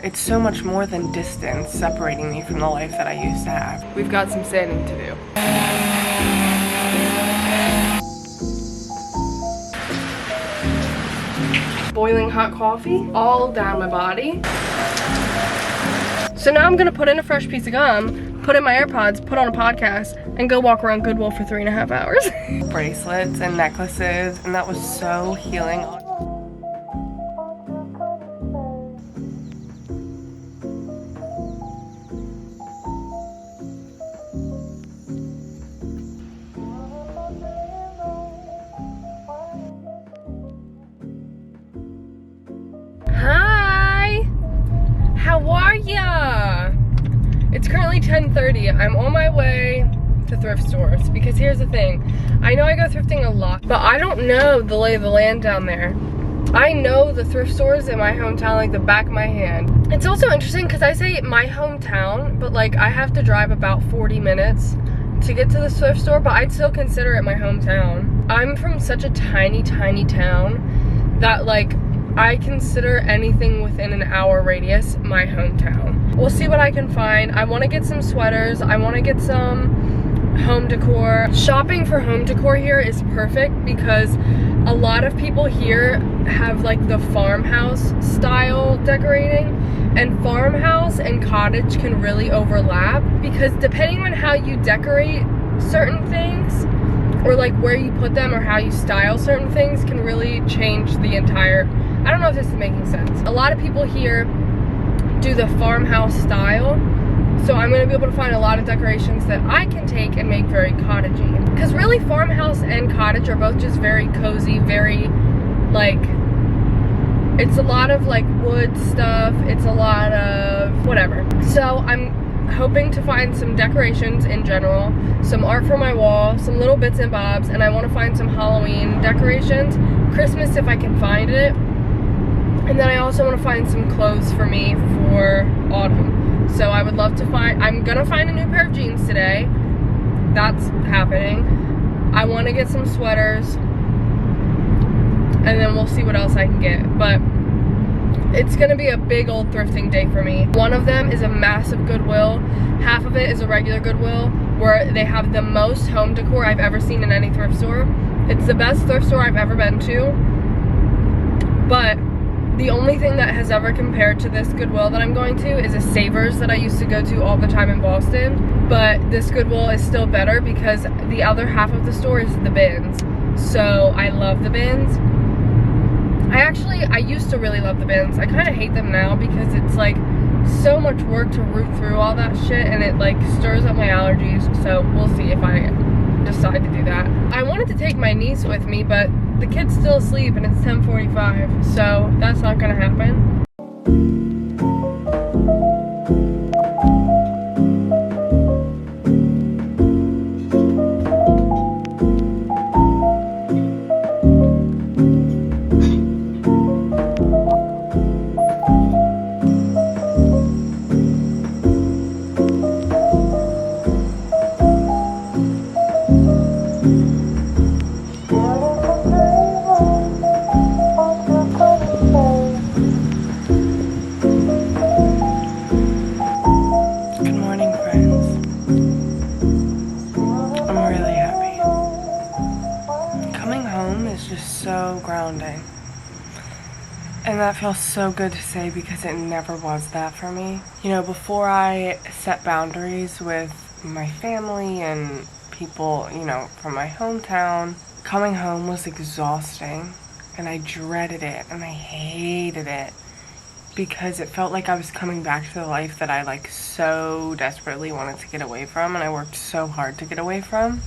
It's so much more than distance separating me from the life that I used to have. We've got some sanding to do. Boiling hot coffee all down my body. So now I'm gonna put in a fresh piece of gum, put in my AirPods, put on a podcast, and go walk around Goodwill for 3.5 hours. Bracelets and necklaces, and that was so healing. Hi! How are ya? It's currently 10:30. I'm on my way to thrift stores because here's the thing. I know I go thrifting a lot, but I don't know the lay of the land down there. I know the thrift stores in my hometown like the back of my hand. It's also interesting because I say my hometown, but like I have to drive about 40 minutes to get to the thrift store, but I'd still consider it my hometown. I'm from such a tiny, tiny town that like I consider anything within an hour radius my hometown. We'll see what I can find. I want to get some sweaters. I want to get some home decor. Shopping for home decor here is perfect because a lot of people here have like the farmhouse style decorating, and farmhouse and cottage can really overlap because depending on how you decorate certain things or like where you put them or how you style certain things can really change the entire, I don't know if this is making sense. A lot of people here do the farmhouse style, so I'm gonna be able to find a lot of decorations that I can take and make very cottagey. Because really farmhouse and cottage are both just very cozy, very like, it's a lot of like wood stuff, it's a lot of whatever. So I'm hoping to find some decorations in general, some art for my wall, some little bits and bobs, and I want to find some Halloween decorations, Christmas if I can find it, and then I also want to find some clothes for me for autumn. So I would love to find, I'm gonna find a new pair of jeans today, that's happening. I want to get some sweaters, and then we'll see what else I can get, but it's gonna be a big old thrifting day for me. One of them is a massive Goodwill. Half of it is a regular Goodwill where they have the most home decor I've ever seen in any thrift store. It's the best thrift store I've ever been to. But the only thing that has ever compared to this Goodwill that I'm going to is a Savers that I used to go to all the time in Boston. But this Goodwill is still better because the other half of the store is the bins. So I love the bins. I used to really love the bins. I kind of hate them now because it's like so much work to root through all that shit and it like stirs up my allergies. So we'll see if I decide to do that. I wanted to take my niece with me, but the kid's still asleep and it's 10:45, so that's not gonna happen. So grounding, and that feels so good to say because it never was that for me. You know, before I set boundaries with my family and people, you know, from my hometown, coming home was exhausting and I dreaded it and I hated it because it felt like I was coming back to the life that I like so desperately wanted to get away from, and I worked so hard to get away from.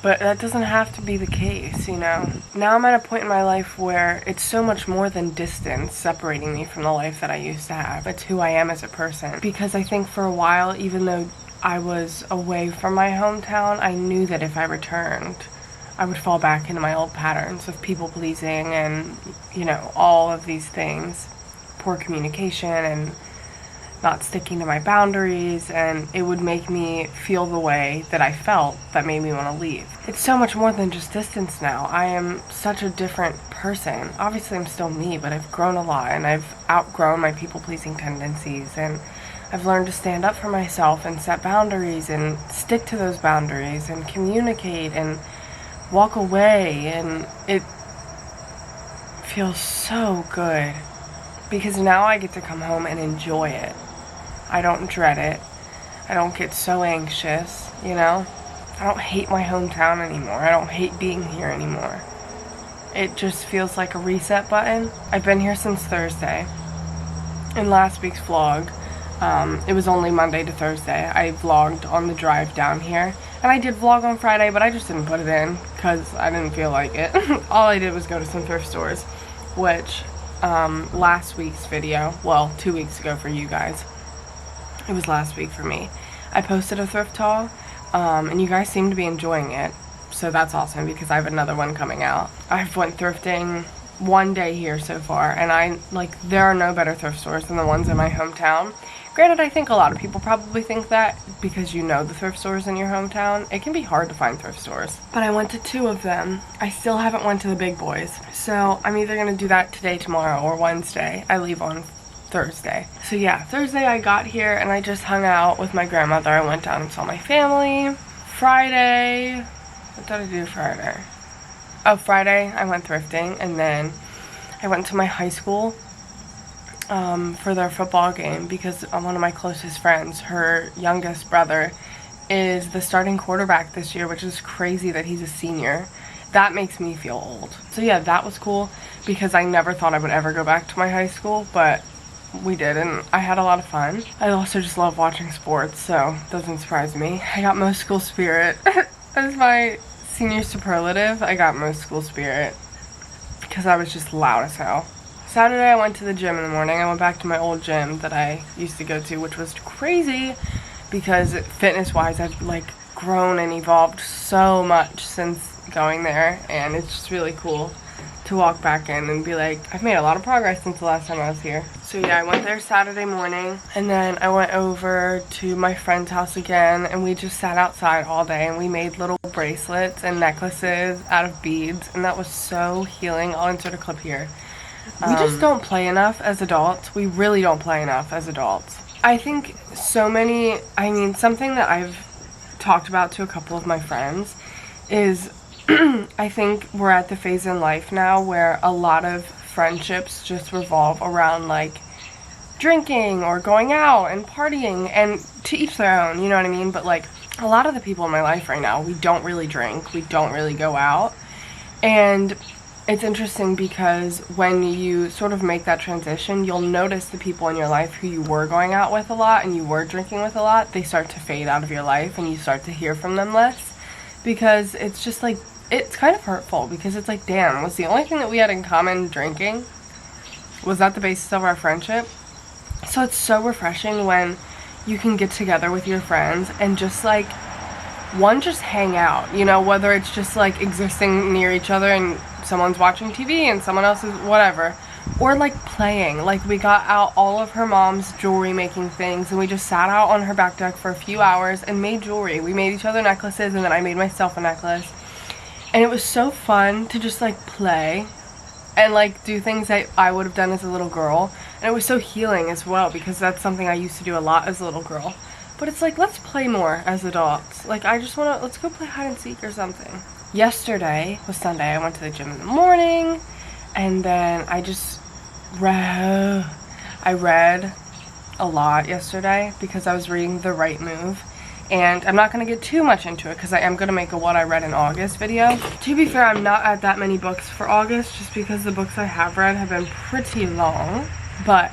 But that doesn't have to be the case, you know. Now I'm at a point in my life where it's so much more than distance separating me from the life that I used to have. It's who I am as a person. Because I think for a while, even though I was away from my hometown, I knew that if I returned, I would fall back into my old patterns of people pleasing and, you know, all of these things. Poor communication and not sticking to my boundaries, and it would make me feel the way that I felt that made me want to leave. It's so much more than just distance now. I am such a different person. Obviously, I'm still me, but I've grown a lot, and I've outgrown my people-pleasing tendencies, and I've learned to stand up for myself and set boundaries and stick to those boundaries and communicate and walk away, and it feels so good because now I get to come home and enjoy it. I don't dread it. I don't get so anxious, you know? I don't hate my hometown anymore. I don't hate being here anymore. It just feels like a reset button. I've been here since Thursday. In last week's vlog, it was only Monday to Thursday. I vlogged on the drive down here. And I did vlog on Friday, but I just didn't put it in because I didn't feel like it. All I did was go to some thrift stores, which last week's video, well, 2 weeks ago for you guys, it was last week for me, I posted a thrift haul, and you guys seem to be enjoying it, so that's awesome because I have another one coming out. I've went thrifting one day here so far, and there are no better thrift stores than the ones in my hometown. Granted, I think a lot of people probably think that because you know the thrift stores in your hometown. It can be hard to find thrift stores. But I went to 2 of them. I still haven't went to the big boys. So I'm either going to do that today, tomorrow, or Wednesday. I leave on Thursday. So yeah, Thursday I got here and I just hung out with my grandmother. I went down and saw my family. Friday, what did I do Friday? Oh, Friday I went thrifting, and then I went to my high school for their football game because one of my closest friends, her youngest brother, is the starting quarterback this year, which is crazy that he's a senior. That makes me feel old. So yeah, that was cool because I never thought I would ever go back to my high school, but we did, and I had a lot of fun. I also just love watching sports, so it doesn't surprise me. I got most school spirit. As my senior superlative, I got most school spirit because I was just loud as hell. Saturday I went to the gym in the morning. I went back to my old gym that I used to go to, which was crazy because fitness-wise I've grown and evolved so much since going there, and it's just really cool to walk back in and be like, I've made a lot of progress since the last time I was here. So yeah, I went there Saturday morning, and then I went over to my friend's house again, and we just sat outside all day, and we made little bracelets and necklaces out of beads, and that was so healing. I'll insert a clip here. We just don't play enough as adults. We really don't play enough as adults. I think something that I've talked about to a couple of my friends is I think we're at the phase in life now where a lot of friendships just revolve around drinking or going out and partying, and to each their own, you know what I mean? But a lot of the people in my life right now, we don't really drink, we don't really go out, and it's interesting because when you sort of make that transition, you'll notice the people in your life who you were going out with a lot and you were drinking with a lot, they start to fade out of your life and you start to hear from them less, because it's just it's kind of hurtful because it's damn, was the only thing that we had in common drinking? Was that the basis of our friendship? So it's so refreshing when you can get together with your friends and just just hang out, you know, whether it's just existing near each other and someone's watching TV and someone else is whatever, or playing. We got out all of her mom's jewelry making things, and we just sat out on her back deck for a few hours and made jewelry. We made each other necklaces, and then I made myself a necklace, and it was so fun to just play and do things that I would have done as a little girl, and it was so healing as well because that's something I used to do a lot as a little girl. But it's let's play more as adults. Let's go play hide and seek or something. Yesterday was Sunday. I went to the gym in the morning, and then I read a lot yesterday because I was reading The Right Move, and I'm not going to get too much into it because I am going to make a what I read in August video. To be fair, I'm not at that many books for August just because the books I have read have been pretty long, but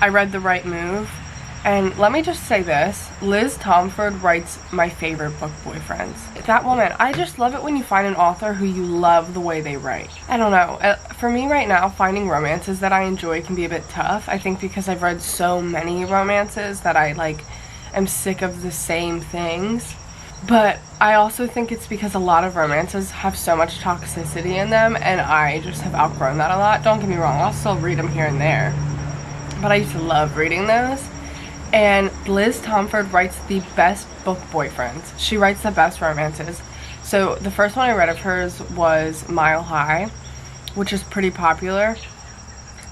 I read The Right Move. And let me just say this, Liz Tomford writes my favorite book boyfriends. That woman, I just love it when you find an author who you love the way they write. I don't know, for me right now, finding romances that I enjoy can be a bit tough. I think because I've read so many romances that I am sick of the same things. But I also think it's because a lot of romances have so much toxicity in them, and I just have outgrown that a lot. Don't get me wrong, I'll still read them here and there. But I used to love reading those. And Liz Tomford writes the best book boyfriends. She writes the best romances. So the first one I read of hers was Mile High, which is pretty popular.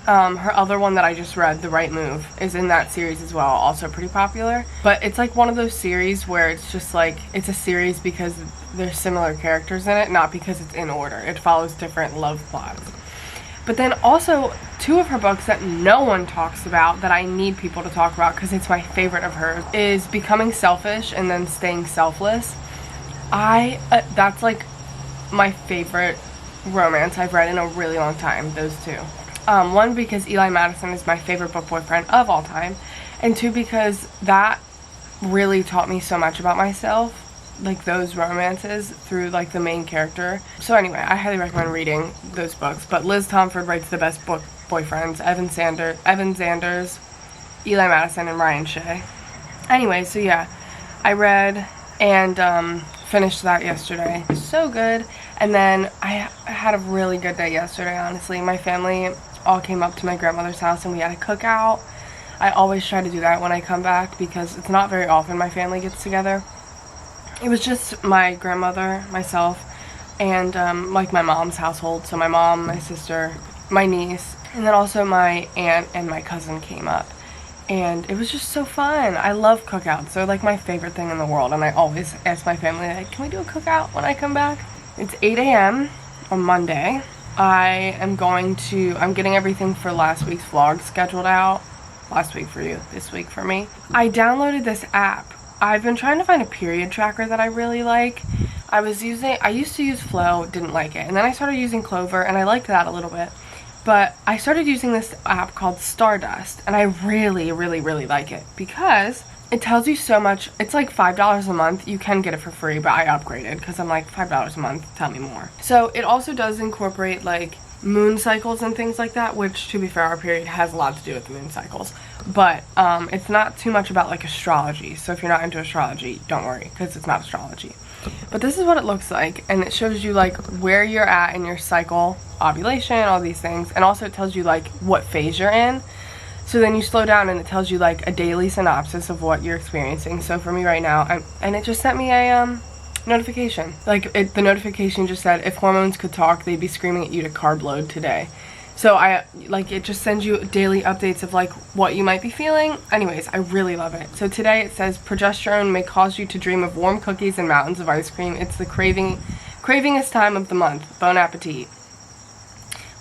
Her other one that I just read, The Right Move, is in that series as well, also pretty popular. But it's like one of those series where it's just like, it's a series because there's similar characters in it, not because it's in order. It follows different love plots. But then also, two of her books that no one talks about, that I need people to talk about because it's my favorite of hers, is Becoming Selfish and then Staying Selfless. That's like my favorite romance I've read in a really long time, those two. One, because Eli Madison is my favorite book boyfriend of all time, and two, because that really taught me so much about myself, like those romances, through like the main character. So anyway, I highly recommend reading those books. But Liz Tomford writes the best book boyfriends: Evan Sanders, Eli Madison, and Ryan Shea. Anyway, so yeah, I read and finished that yesterday. So good. And then I had a really good day yesterday, honestly. My family all came up to my grandmother's house and we had a cookout. I always try to do that when I come back because it's not very often my family gets together. It was just my grandmother, myself, and like my mom's household. So my mom, my sister, my niece, and then also my aunt and my cousin came up. And it was just so fun. I love cookouts. They're like my favorite thing in the world. And I always ask my family, like, can we do a cookout when I come back? It's 8 a.m. on Monday. I'm getting everything for last week's vlog scheduled out. Last week for you, this week for me. I downloaded this app. I've been trying to find a period tracker that I really like. I used to use Flow, didn't like it. And then I started using Clover and I liked that a little bit. But I started using this app called Stardust and I really, really, really like it because it tells you so much. It's like $5 a month. You can get it for free, but I upgraded because I'm like, $5 a month, tell me more. So it also does incorporate like moon cycles and things like that, which to be fair, our period has a lot to do with the moon cycles. But it's not too much about like astrology. So if you're not into astrology, don't worry because it's not astrology. But this is what it looks like, and it shows you like where you're at in your cycle, ovulation, all these things, and also it tells you like what phase you're in. So then you slow down and it tells you like a daily synopsis of what you're experiencing. So for me right now, and it just sent me a notification. Like the notification just said, if hormones could talk, they'd be screaming at you to carb load today. So it just sends you daily updates of like what you might be feeling. Anyways, I really love it. So today it says progesterone may cause you to dream of warm cookies and mountains of ice cream. It's the cravingest time of the month. Bon appetit.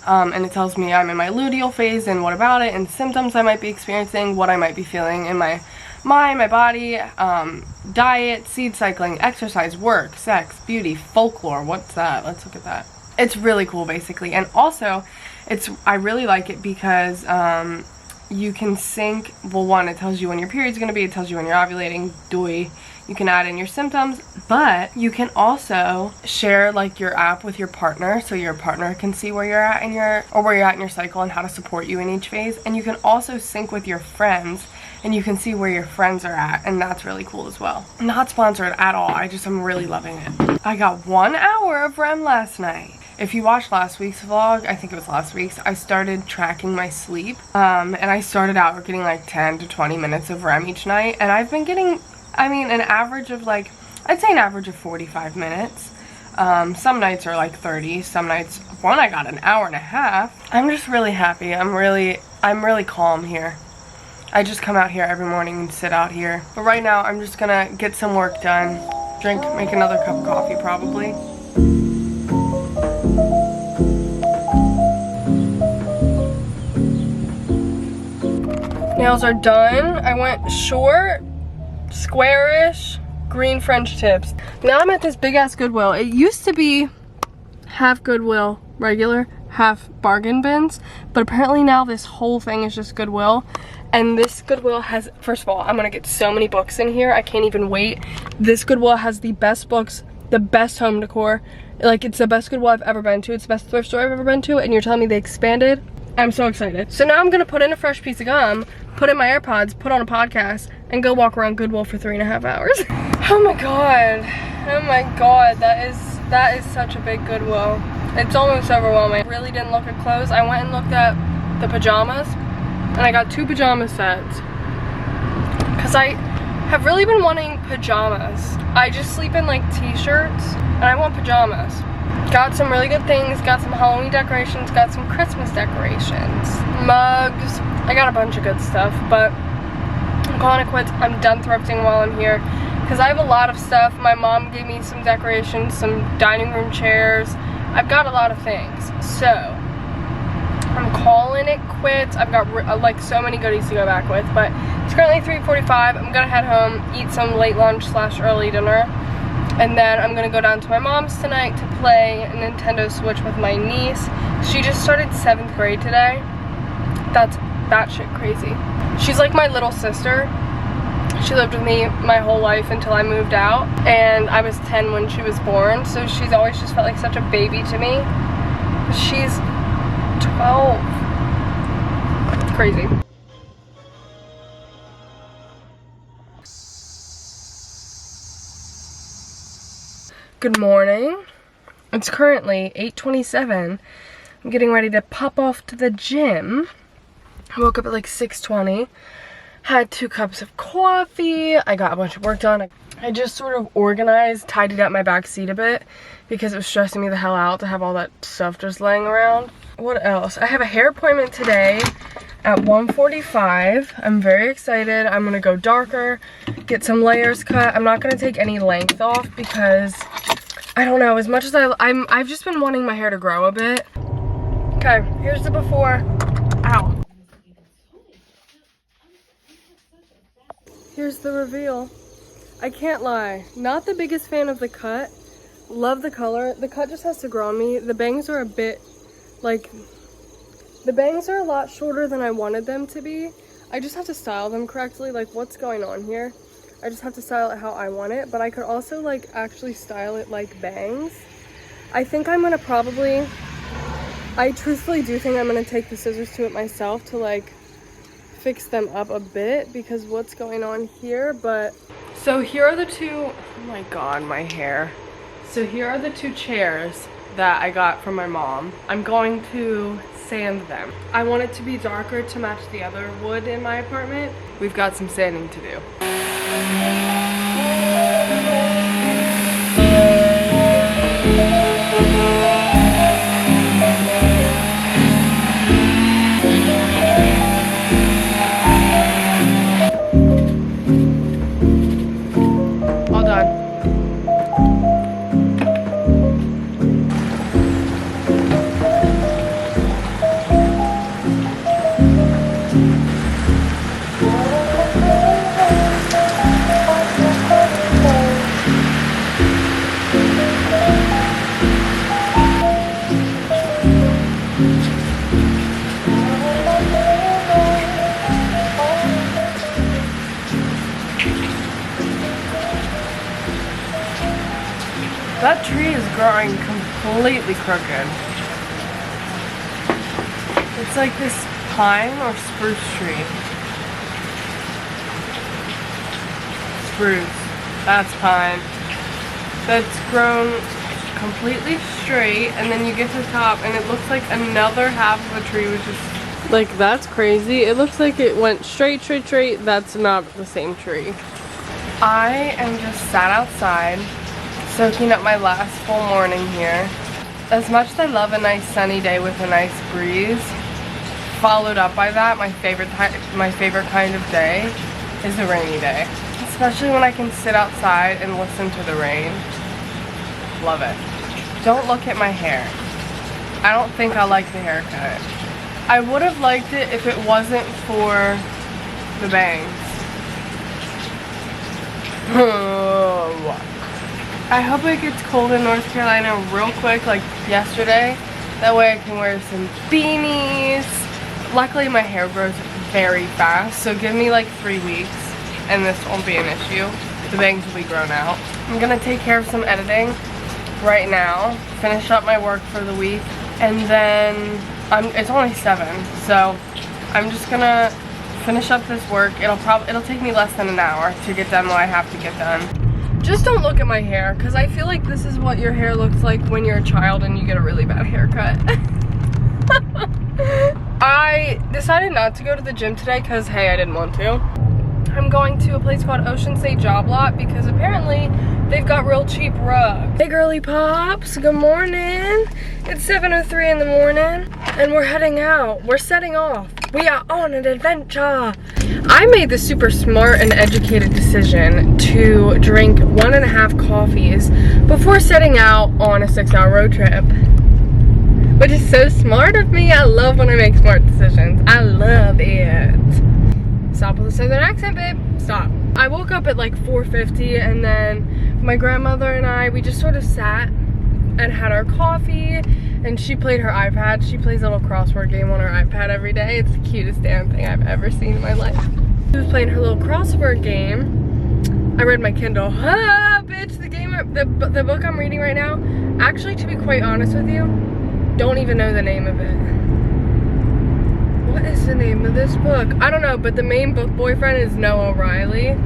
And it tells me I'm in my luteal phase and what about it, and symptoms I might be experiencing, what I might be feeling in my mind, my body, diet, seed cycling, exercise, work, sex, beauty, folklore. What's that? Let's look at that. It's really cool basically. And also I really like it because you can sync, well, one, it tells you when your period's going to be, it tells you when you're ovulating, you can add in your symptoms, but you can also share like your app with your partner so your partner can see where you're at in your cycle and how to support you in each phase. And you can also sync with your friends and you can see where your friends are at, and that's really cool as well. Not sponsored at all, I'm really loving it. I got 1 hour of REM last night. If you watched last week's vlog, I think it was last week's, I started tracking my sleep, and I started out getting like 10 to 20 minutes of REM each night, and I've been getting, an average of like, I'd say an average of 45 minutes. Some nights are like 30, some nights, I got an hour and a half. I'm just really happy. I'm really calm here. I just come out here every morning and sit out here. But right now, I'm just gonna get some work done, make another cup of coffee probably. Nails are done. I went short, squarish, green French tips. Now I'm at this big ass Goodwill. It used to be half Goodwill regular, half bargain bins, but apparently now this whole thing is just Goodwill. And this Goodwill has, first of all, I'm gonna get so many books in here, I can't even wait. This Goodwill has the best books, the best home decor. Like, it's the best Goodwill I've ever been to. It's the best thrift store I've ever been to, and you're telling me they expanded? I'm so excited. So now I'm gonna put in a fresh piece of gum, put in my AirPods, put on a podcast, and go walk around Goodwill for 3.5 hours. Oh my god, that is such a big Goodwill. It's almost overwhelming. I really didn't look at clothes. I went and looked at the pajamas, and I got 2 pajama sets. because I have really been wanting pajamas. I just sleep in like t-shirts and I want pajamas. Got some really good things, got some Halloween decorations, got some Christmas decorations, mugs. I got a bunch of good stuff, but I'm calling it quits. I'm done thrifting while I'm here because I have a lot of stuff. My mom gave me some decorations, some dining room chairs. I've got a lot of things, so I'm calling it quits. I've got like so many goodies to go back with, but it's currently 3:45. I'm gonna head home, eat some late lunch / early dinner, and then I'm gonna go down to my mom's tonight to play a Nintendo Switch with my niece. She just started 7th grade today. That's batshit crazy. She's like my little sister. She lived with me my whole life until I moved out, and I was 10 when she was born, so she's always just felt like such a baby to me. She's 12. It's crazy. Good morning. It's currently 8:27. I'm getting ready to pop off to the gym. I woke up at like 6:20. Had 2 cups of coffee. I got a bunch of work done. I just sort of organized, tidied up my back seat a bit because it was stressing me the hell out to have all that stuff just laying around. What else? I have a hair appointment today at 1:45. I'm very excited. I'm gonna go darker, get some layers cut. I'm not gonna take any length off because I don't know, as much as I've just been wanting my hair to grow a bit. Okay, here's the before. Ow. Here's the reveal. I can't lie, not the biggest fan of the cut. Love the color. The cut just has to grow on me. The bangs are a bit, like, the bangs are a lot shorter than I wanted them to be. I just have to style them correctly. Like, what's going on here? I just have to style it how I want it, but I could also like actually style it like bangs. I think I'm gonna probably, I truthfully do think I'm gonna take the scissors to it myself to like fix them up a bit because what's going on here. But so here are the 2, oh my god, my hair. So here are the 2 chairs that I got from my mom. I'm going to sand them. I want it to be darker to match the other wood in my apartment. We've got some sanding to do. All done. That tree is growing completely crooked. It's like this pine or spruce tree. Spruce. That's pine. That's grown completely straight, and then you get to the top and it looks like another half of the tree was just like, that's crazy. It looks like it went straight. That's not the same tree. I am just sat outside soaking up my last full morning here. As much as I love a nice sunny day with a nice breeze, followed up by that, my favorite kind of day is a rainy day. Especially when I can sit outside and listen to the rain. Love it. Don't look at my hair. I don't think I like the haircut. I would have liked it if it wasn't for the bangs. I hope it gets cold in North Carolina real quick, like yesterday. That way I can wear some beanies. Luckily my hair grows very fast, so give me like 3 weeks and this won't be an issue. The bangs will be grown out. I'm gonna take care of some editing right now, finish up my work for the week, and then it's only 7, so I'm just gonna finish up this work. It'll take me less than an hour to get done what I have to get done. Just don't look at my hair, because I feel like this is what your hair looks like when you're a child and you get a really bad haircut. I decided not to go to the gym today because, hey, I didn't want to. I'm going to a place called Ocean State Job Lot because apparently they've got real cheap rugs. Hey girly pops, good morning. It's 7:03 in the morning and we're heading out. We're setting off. We are on an adventure. I made the super smart and educated decision to drink 1.5 coffees before setting out on a 6-hour road trip. Which is so smart of me. I love when I make smart decisions. I love it. Stop with the southern accent, babe. Stop. I woke up at like 4:50 and then my grandmother and I, we just sort of sat and had our coffee and she played her iPad. She plays a little crossword game on her iPad every day. It's the cutest damn thing I've ever seen in my life. She was playing her little crossword game. I read my Kindle. Ah, bitch, the book I'm reading right now, actually, to be quite honest with you, don't even know the name of it. What is the name of this book? I don't know, but the main book boyfriend is Noah O'Reilly.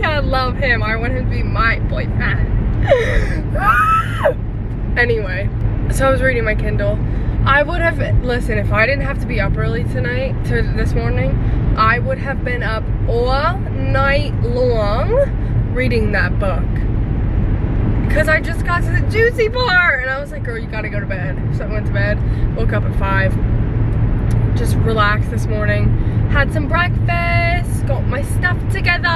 I love him. I want him to be my boyfriend. Anyway, so I was reading my Kindle. I would have, listen, if I didn't have to be up early this morning, I would have been up all night long reading that book. Because I just got to the juicy part and I was like, girl, you gotta go to bed. So I went to bed, woke up at 5, just relaxed this morning, had some breakfast, got my stuff together,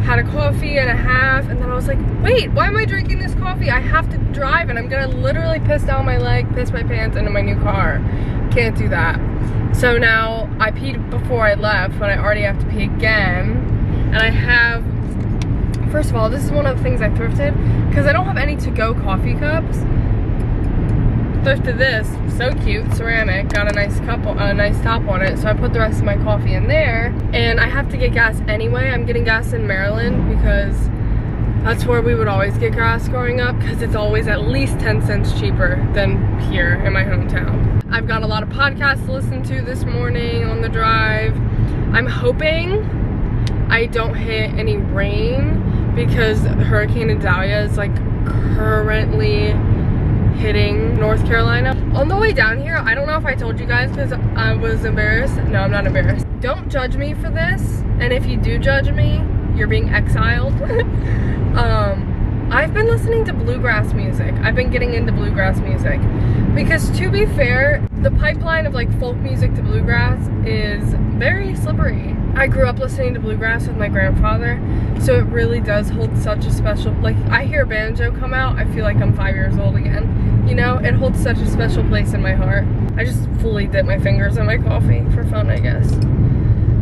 had a coffee and a half, and then I was like, wait, why am I drinking this coffee? I have to drive and I'm gonna literally piss down my leg, piss my pants into my new car. Can't do that. So now I peed before I left, but I already have to pee again. And I have, first of all, this is one of the things I thrifted because I don't have any to-go coffee cups. Thrifted this, so cute, ceramic, got a nice cup, a nice top on it, so I put the rest of my coffee in there. And I have to get gas anyway. I'm getting gas in Maryland because that's where we would always get gas growing up because it's always at least 10 cents cheaper than here in my hometown. I've got a lot of podcasts to listen to this morning on the drive. I'm hoping I don't hit any rain because Hurricane Idalia is like currently hitting North Carolina. On the way down here, I don't know if I told you guys because I was embarrassed. No, I'm not embarrassed. Don't judge me for this, and if you do judge me, you're being exiled. I've been listening to bluegrass music. I've been getting into bluegrass music because, to be fair, the pipeline of like folk music to bluegrass is very slippery. I grew up listening to bluegrass with my grandfather, so it really does hold such a special, like, I hear a banjo come out, I feel like I'm 5 years old again. You know, it holds such a special place in my heart. I just fully dip my fingers in my coffee for fun, I guess.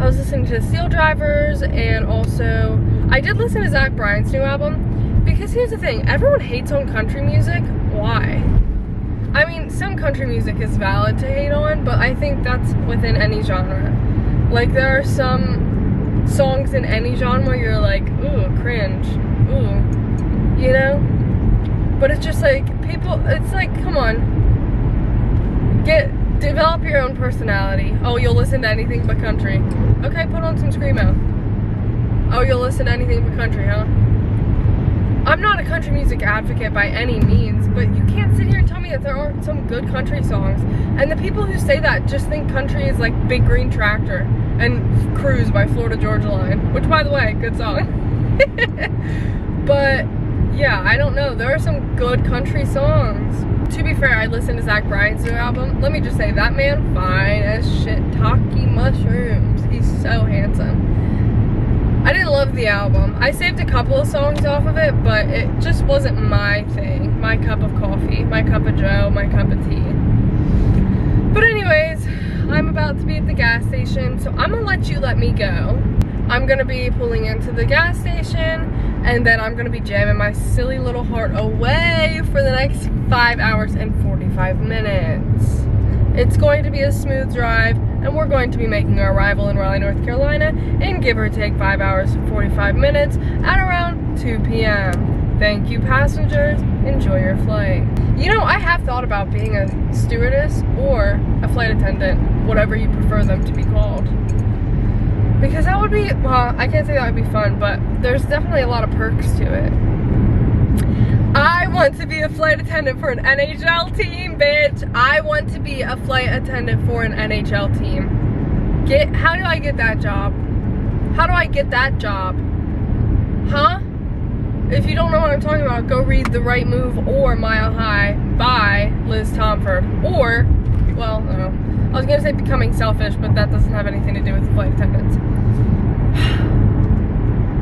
I was listening to Steel Drivers, and also I did listen to Zach Bryan's new album, because here's the thing, everyone hates on country music. Why? I mean, some country music is valid to hate on, but I think that's within any genre. Like, there are some songs in any genre you're like, ooh, cringe, ooh, you know? But it's just like, people, it's like, come on, develop your own personality. Oh, you'll listen to anything but country. Okay, put on some Screamo. Oh, you'll listen to anything but country, huh? I'm not a country music advocate by any means, but you can't sit here and tell me that there aren't some good country songs. And the people who say that just think country is like Big Green Tractor and Cruise by Florida Georgia Line, which, by the way, good song. But yeah, I don't know, there are some good country songs. To be fair, I listened to Zach Bryan's new album. Let me just say, that man fine as shit, talky mushrooms. He's so handsome. I didn't love the album. I saved a couple of songs off of it, but it just wasn't my thing. My cup of coffee, my cup of joe, my cup of tea. But anyways, I'm about to be at the gas station, so I'm gonna let you let me go. I'm gonna be pulling into the gas station, and then I'm gonna be jamming my silly little heart away for the next 5 hours and 45 minutes. It's going to be a smooth drive, and we're going to be making our arrival in Raleigh, North Carolina in give or take 5 hours and 45 minutes at around 2 p.m. Thank you, passengers. Enjoy your flight. You know, I have thought about being a stewardess or a flight attendant, whatever you prefer them to be called. Because that would be, well, I can't say that would be fun, but there's definitely a lot of perks to it. I want to be a flight attendant for an NHL team, bitch. I want to be a flight attendant for an NHL team. How do I get that job? How do I get that job? Huh? If you don't know what I'm talking about, go read The Right Move or Mile High by Liz Tomford. Or, well, no. I was gonna say Becoming Selfish, but that doesn't have anything to do with flight attendants.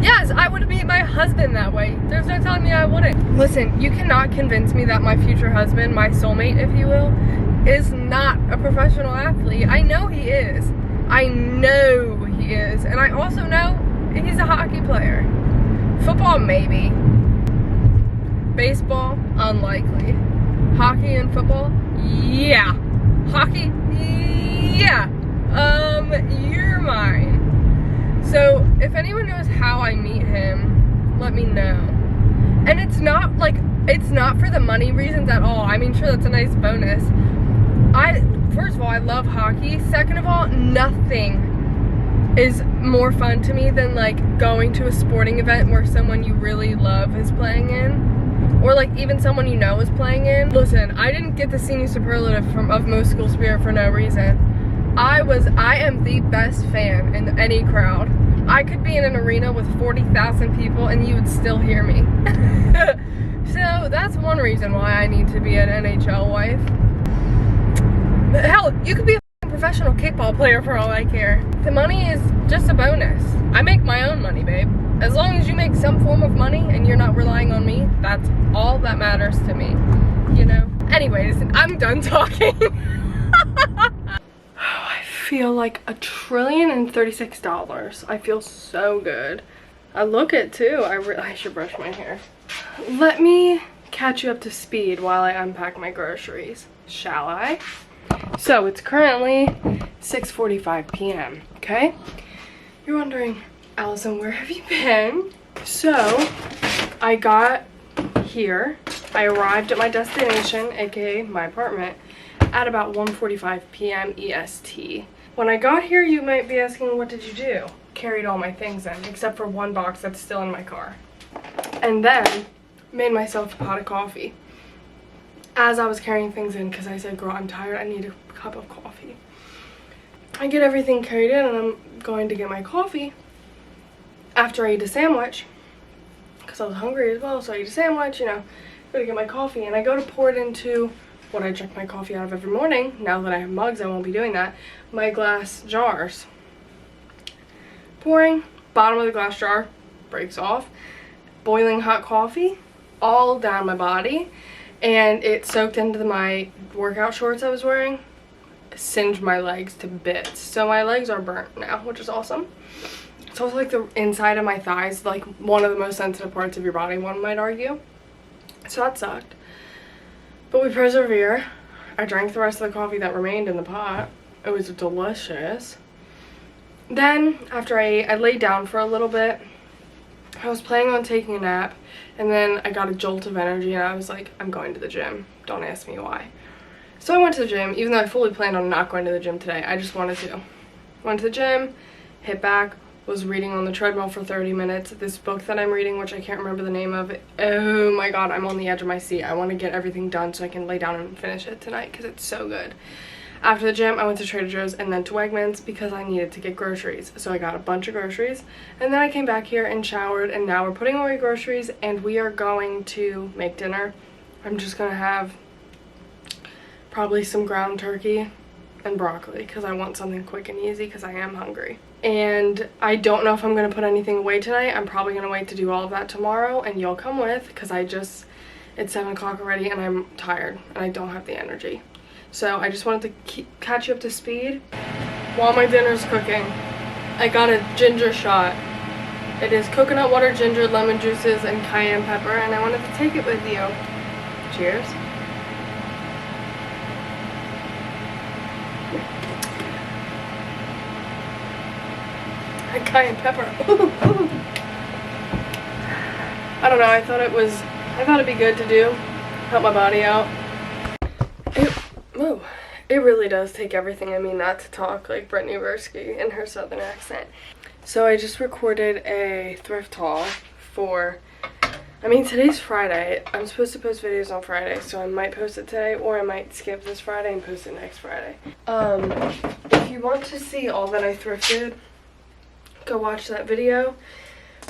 Yes, I would meet my husband that way. There's no telling me I wouldn't. Listen, you cannot convince me that my future husband, my soulmate if you will, is not a professional athlete. I know he is. I know he is. And I also know he's a hockey player. Football, maybe. Baseball, unlikely. Hockey and football, yeah. Hockey, yeah. You're mine. So, if anyone knows how I meet him, let me know. And it's not for the money reasons at all. I mean, sure, that's a nice bonus. First of all, I love hockey. Second of all, nothing is more fun to me than like going to a sporting event where someone you really love is playing in, or like even someone you know is playing in. Listen, I didn't get the senior superlative of most school spirit for no reason. I am the best fan in any crowd. I could be in an arena with 40,000 people and you would still hear me. So that's one reason why I need to be an NHL wife. Hell, you could be a professional kickball player for all I care. The money is just a bonus. I make my own money, babe. As long as you make some form of money and you're not relying on me, that's all that matters to me, you know? Anyways, I'm done talking. I feel like $1,036,000,000. I feel so good. I look it too. I should brush my hair. Let me catch you up to speed while I unpack my groceries, shall I? So it's currently 6:45 p.m. okay? You're wondering, Allison, where have you been? So I got here. I arrived at my destination, aka my apartment, at about 1:45 p.m. EST. When I got here, you might be asking, what did you do? Carried all my things in, except for one box that's still in my car. And then made myself a pot of coffee as I was carrying things in, because I said, girl, I'm tired, I need a cup of coffee. I get everything carried in and I'm going to get my coffee after I eat a sandwich, because I was hungry as well, so I eat a sandwich, you know, go to get my coffee, and I go to pour it into what I drink my coffee out of every morning. Now that I have mugs, I won't be doing that. My glass jars. Pouring, bottom of the glass jar breaks off. Boiling hot coffee all down my body, and it soaked into my workout shorts I was wearing. Singed my legs to bits. So my legs are burnt now, which is awesome. So it's like the inside of my thighs, like one of the most sensitive parts of your body, one might argue. So that sucked. But we persevere. I drank the rest of the coffee that remained in the pot. It was delicious. Then, after I ate, I laid down for a little bit. I was planning on taking a nap, and then I got a jolt of energy, and I was like, I'm going to the gym. Don't ask me why. So I went to the gym, even though I fully planned on not going to the gym today. I just wanted to. Went to the gym, hit back, was reading on the treadmill for 30 minutes. This book that I'm reading, which I can't remember the name of, oh my god, I'm on the edge of my seat. I want to get everything done so I can lay down and finish it tonight, because it's so good. After the gym, I went to Trader Joe's and then to Wegmans because I needed to get groceries. So I got a bunch of groceries, and then I came back here and showered, and now we're putting away groceries and we are going to make dinner. I'm just gonna have probably some ground turkey and broccoli because I want something quick and easy because I am hungry. And I don't know if I'm gonna put anything away tonight. I'm probably gonna wait to do all of that tomorrow, and you'll come with, because it's 7 o'clock already and I'm tired and I don't have the energy. So I just wanted to catch you up to speed while my dinner's cooking. I got a ginger shot. It is coconut water, ginger, lemon juices, and cayenne pepper, and I wanted to take it with you. Cheers. Cayenne pepper. I don't know, I thought it'd be good to do. Help my body out. It really does take everything in me not to talk like Brittany Versky in her southern accent. So I just recorded a thrift haul for, today's Friday. I'm supposed to post videos on Friday, so I might post it today, or I might skip this Friday and post it next Friday. If you want to see all that I thrifted go watch that video.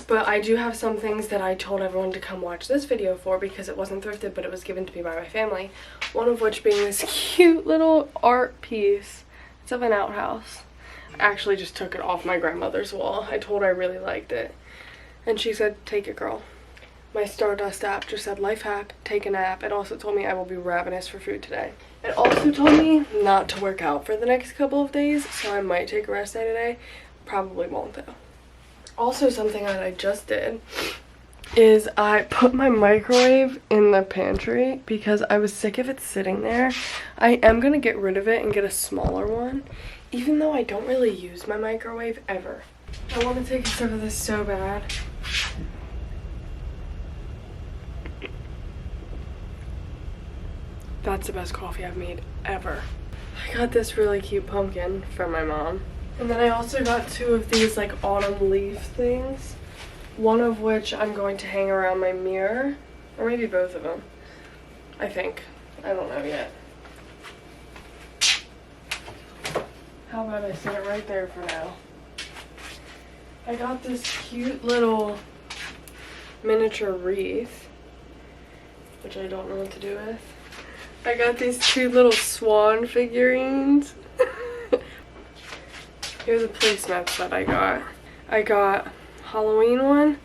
But I do have some things that I told everyone to come watch this video for because it wasn't thrifted, but it was given to me by my family. One of which being this cute little art piece. It's of an outhouse. I actually just took it off my grandmother's wall. I told her I really liked it. And she said, take it, girl. My Stardust app just said, life hack, take a nap. It also told me I will be ravenous for food today. It also told me not to work out for the next couple of days, so I might take a rest day today. Probably won't though. Also, something that I just did is I put my microwave in the pantry because I was sick of it sitting there. I am going to get rid of it and get a smaller one, even though I don't really use my microwave ever. I want to take a sip of this so bad. That's the best coffee I've made ever. I got this really cute pumpkin from my mom. And then I also got 2 of these like autumn leaf things. One of which I'm going to hang around my mirror. Or maybe both of them. I think. I don't know yet. How about I set it right there for now? I got this cute little miniature wreath. Which I don't know what to do with. I got these 2 little swan figurines. Here's the placemats that I got. I got Halloween one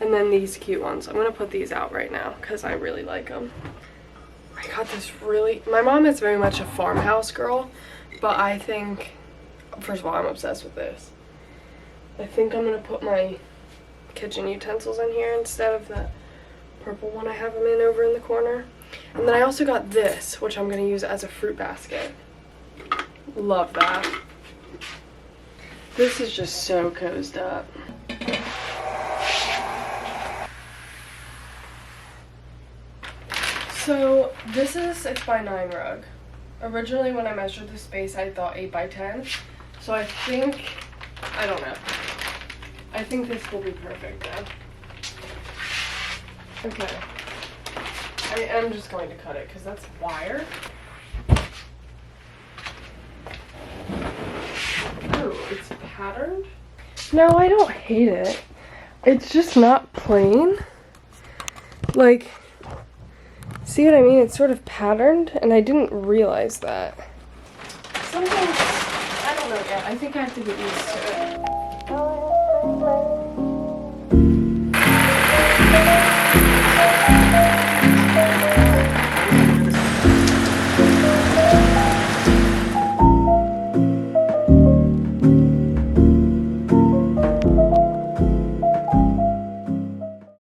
and then these cute ones. I'm gonna put these out right now because I really like them. I got this my mom is very much a farmhouse girl, but I think, first of all, I'm obsessed with this. I think I'm gonna put my kitchen utensils in here instead of that purple one I have them in over in the corner. And then I also got this, which I'm gonna use as a fruit basket. Love that. This is just so cozied up. So this is 6x9 rug. Originally when I measured the space I thought 8x10. So I think, I don't know. I think this will be perfect now. Okay. I am just going to cut it because that's wire. Oh, it's patterned? No, I don't hate it. It's just not plain. Like, see what I mean? It's sort of patterned, and I didn't realize that. Sometimes, I don't know yet. I think I have to get used to it.